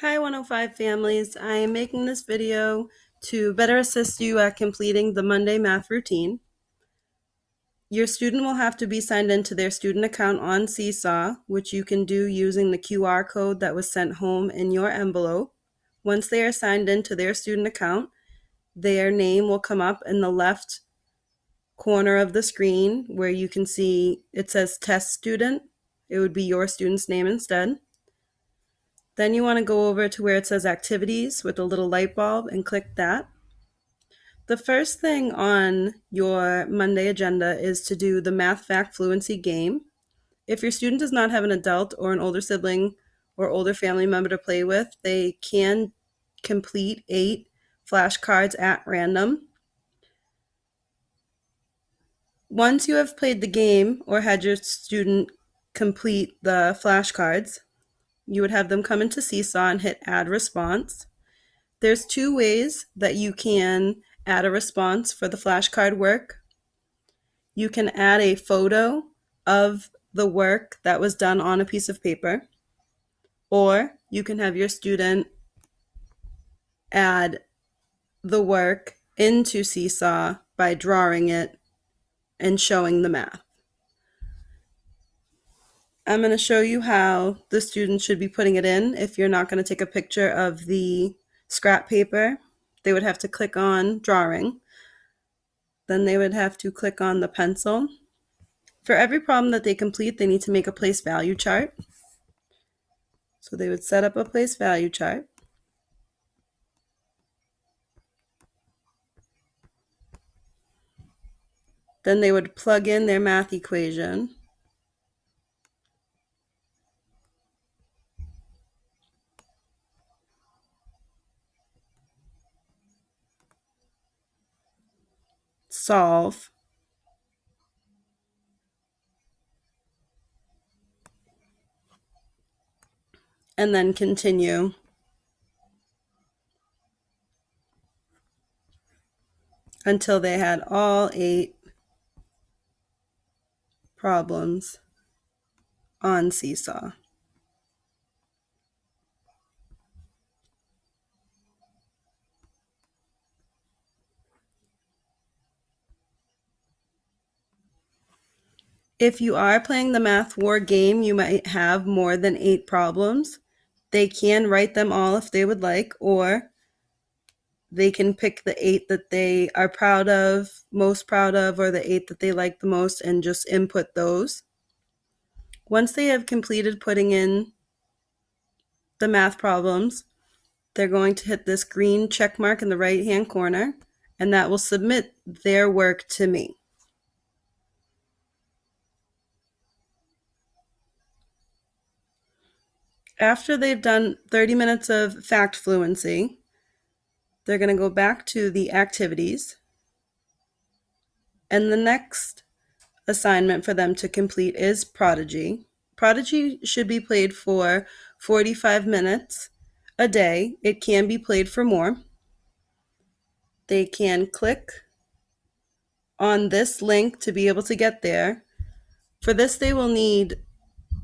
Hi 105 families, I am making this video to better assist you at completing the Monday math routine. Your student will have to be signed into their student account on Seesaw, which you can do using the QR code that was sent home in your envelope. Once they are signed into their student account, their name will come up in the left corner of the screen where you can see it says test student. It would be your student's name instead. Then you want to go over to where it says activities with a little light bulb and click that. The first thing on your Monday agenda is to do the Math Fact Fluency game. If your student does not have an adult or an older sibling or older family member to play with, they can complete 8 flashcards at random. Once you have played the game or had your student complete the flashcards, you would have them come into Seesaw and hit Add Response. There's 2 ways that you can add a response for the flashcard work. You can add a photo of the work that was done on a piece of paper, or you can have your student add the work into Seesaw by drawing it and showing the math. I'm going to show you how the student should be putting it in. If you're not going to take a picture of the scrap paper, they would have to click on drawing. Then they would have to click on the pencil. For every problem that they complete, they need to make a place value chart. So they would set up a place value chart. Then they would plug in their math equation. Solve. And then continue until they had all 8 problems on Seesaw. If you are playing the Math War game, you might have more than 8 problems. They can write them all if they would like, or they can pick the 8 that they are proud of, most proud of, or the 8 that they like the most and just input those. Once they have completed putting in the math problems, they're going to hit this green check mark in the right-hand corner, and that will submit their work to me. After they've done 30 minutes of fact fluency, they're going to go back to the activities, and the next assignment for them to complete is Prodigy. Prodigy should be played for 45 minutes a day. It can be played for more. They can click on this link to be able to get there. For this, they will need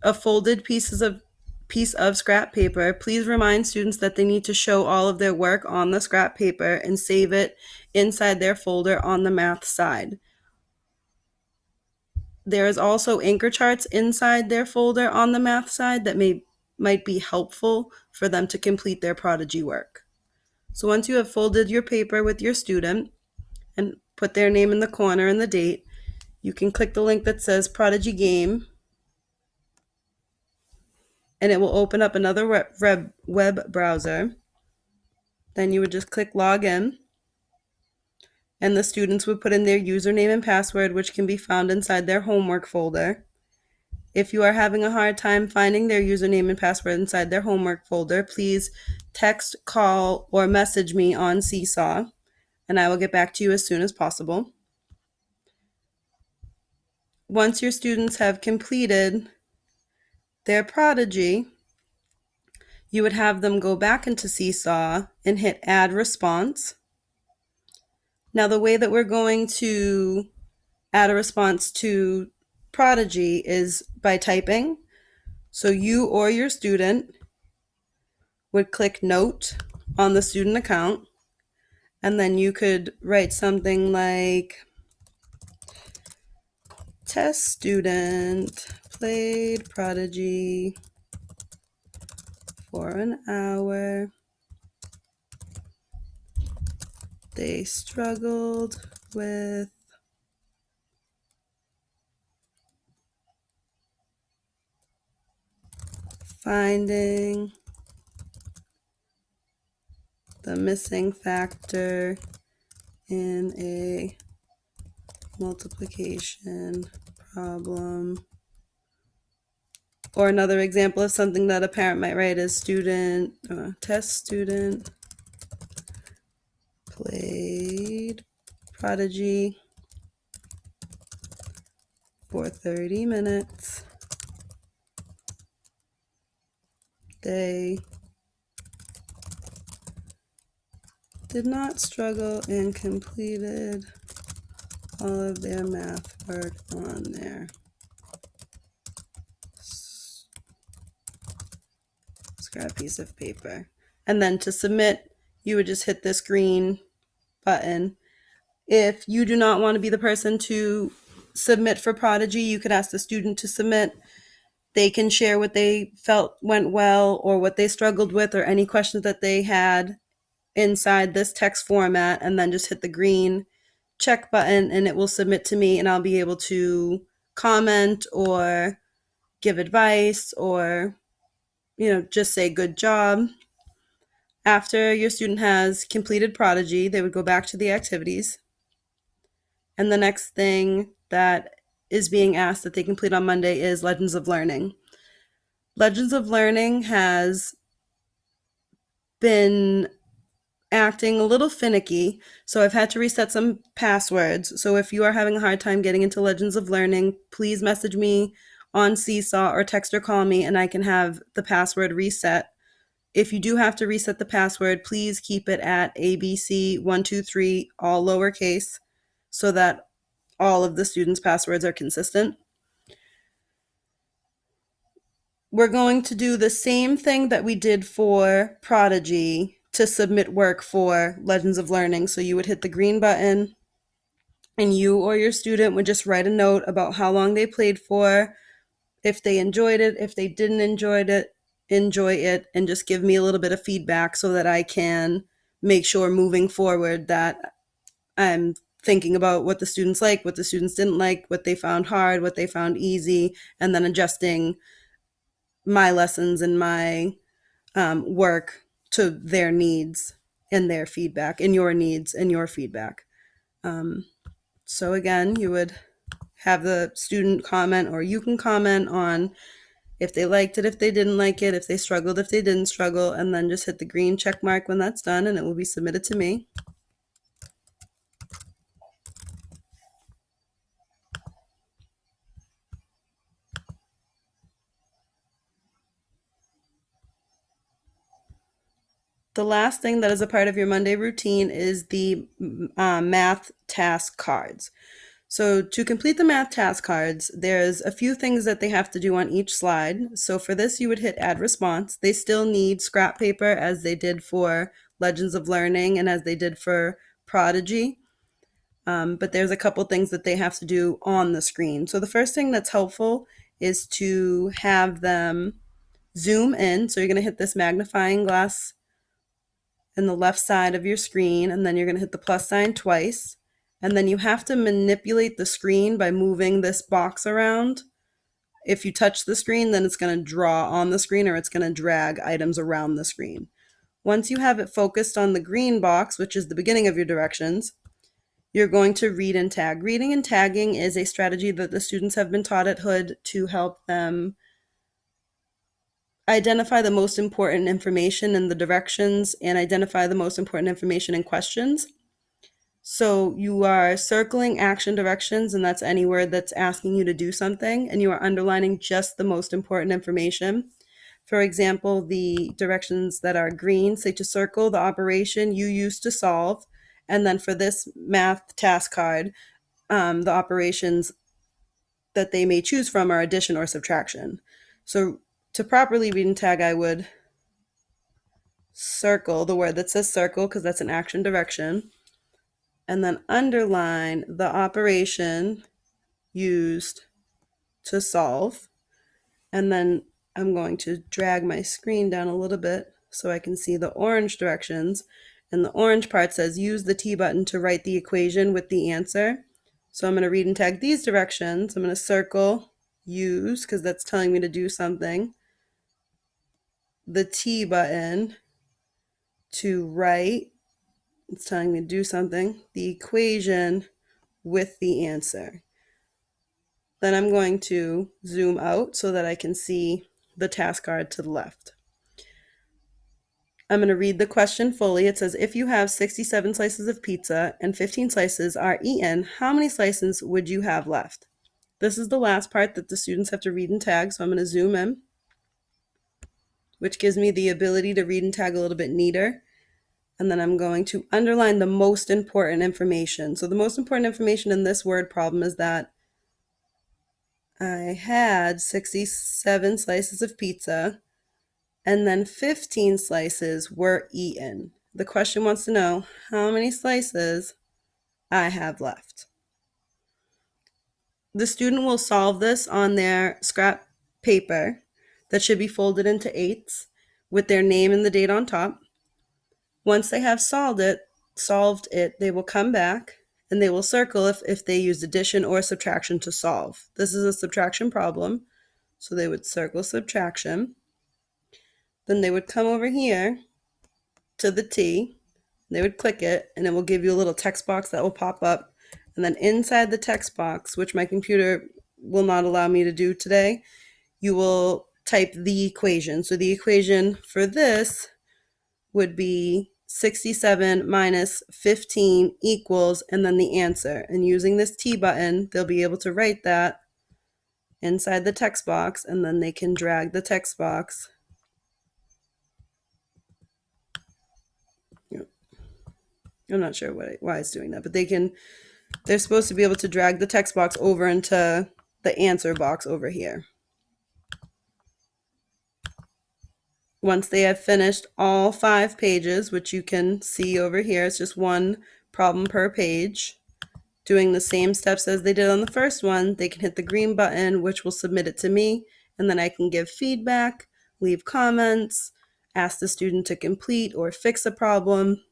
a folded piece of scrap paper. Please remind students that they need to show all of their work on the scrap paper and save it inside their folder on the math side. There is also anchor charts inside their folder on the math side that might be helpful for them to complete their Prodigy work. So once you have folded your paper with your student and put their name in the corner and the date, you can click the link that says Prodigy Game, and it will open up another web browser. Then you would just click log in, and the students would put in their username and password, which can be found inside their homework folder. If you are having a hard time finding their username and password inside their homework folder, please text, call, or message me on Seesaw, and I will get back to you as soon as possible. Once your students have completed their Prodigy, you would have them go back into Seesaw and hit Add Response. Now, the way that we're going to add a response to Prodigy is by typing. So you or your student would click Note on the student account, and then you could write something like, test student played Prodigy for an hour. They struggled with finding the missing factor in a multiplication problem. Or another example of something that a parent might write is test student played Prodigy for 30 minutes. They did not struggle and completed all of their math work on their scrap piece of paper. And then to submit, you would just hit this green button. If you do not want to be the person to submit for Prodigy, you could ask the student to submit. They can share what they felt went well or what they struggled with or any questions that they had inside this text format, and then just hit the green check button and it will submit to me, and I'll be able to comment or give advice or just say good job. After your student has completed Prodigy, they would go back to the activities, and the next thing that is being asked that they complete on Monday is Legends of Learning. Legends of Learning has been acting a little finicky, so I've had to reset some passwords. So if you are having a hard time getting into Legends of Learning, please message me on Seesaw or text or call me and I can have the password reset. If you do have to reset the password, please keep it at ABC123, all lowercase, so that all of the students' passwords are consistent. We're going to do the same thing that we did for Prodigy to submit work for Legends of Learning. So you would hit the green button and you or your student would just write a note about how long they played for, if they enjoyed it, if they didn't enjoy it, and just give me a little bit of feedback so that I can make sure moving forward that I'm thinking about what the students like, what the students didn't like, what they found hard, what they found easy, and then adjusting my lessons and my work to their needs and their feedback, and your needs and your feedback. So again, you would have the student comment, or you can comment on if they liked it, if they didn't like it, if they struggled, if they didn't struggle, and then just hit the green check mark when that's done and it will be submitted to me. The last thing that is a part of your Monday routine is the math task cards. So to complete the math task cards, there's a few things that they have to do on each slide. So for this, you would hit add response. They still need scrap paper as they did for Legends of Learning and as they did for Prodigy. But there's a couple things that they have to do on the screen. So the first thing that's helpful is to have them zoom in. So you're going to hit this magnifying glass in the left side of your screen, and then you're going to hit the plus sign twice. And then you have to manipulate the screen by moving this box around. If you touch the screen, then it's going to draw on the screen, or it's going to drag items around the screen. Once you have it focused on the green box, which is the beginning of your directions, you're going to read and tag. Reading and tagging is a strategy that the students have been taught at Hood to help them identify the most important information in the directions and identify the most important information in questions. So you are circling action directions, and that's any word that's asking you to do something, and you are underlining just the most important information. For example, the directions that are green say to circle the operation you used to solve, and then for this math task card, the operations that they may choose from are addition or subtraction. So to properly read and tag, I would circle the word that says circle because that's an action direction, and then underline the operation used to solve. And then I'm going to drag my screen down a little bit so I can see the orange directions. And the orange part says use the T button to write the equation with the answer. So I'm going to read and tag these directions. I'm going to circle use because that's telling me to do something. The T button to write, it's telling me to do something. The equation with the answer. Then I'm going to zoom out so that I can see the task card to the left. I'm going to read the question fully. It says, if you have 67 slices of pizza and 15 slices are eaten, how many slices would you have left? This is the last part that the students have to read and tag, so I'm going to zoom in, which gives me the ability to read and tag a little bit neater. And then I'm going to underline the most important information. So the most important information in this word problem is that I had 67 slices of pizza and then 15 slices were eaten. The question wants to know how many slices I have left. The student will solve this on their scrap paper that should be folded into 8s with their name and the date on top. Once they have solved it, they will come back and they will circle if they used addition or subtraction to solve. This is a subtraction problem, so they would circle subtraction. Then they would come over here to the T, they would click it, and it will give you a little text box that will pop up. And then inside the text box, which my computer will not allow me to do today, you will type the equation. So the equation for this would be 67 minus 15 equals, and then the answer. And using this T button, they'll be able to write that inside the text box, and then they can drag the text box. I'm not sure why it's doing that, but they're supposed to be able to drag the text box over into the answer box over here. Once they have finished all 5 pages, which you can see over here, it's just one problem per page, doing the same steps as they did on the first one, they can hit the green button, which will submit it to me, and then I can give feedback, leave comments, ask the student to complete or fix a problem.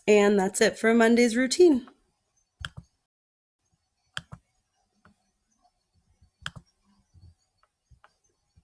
And that's it for Monday's routine.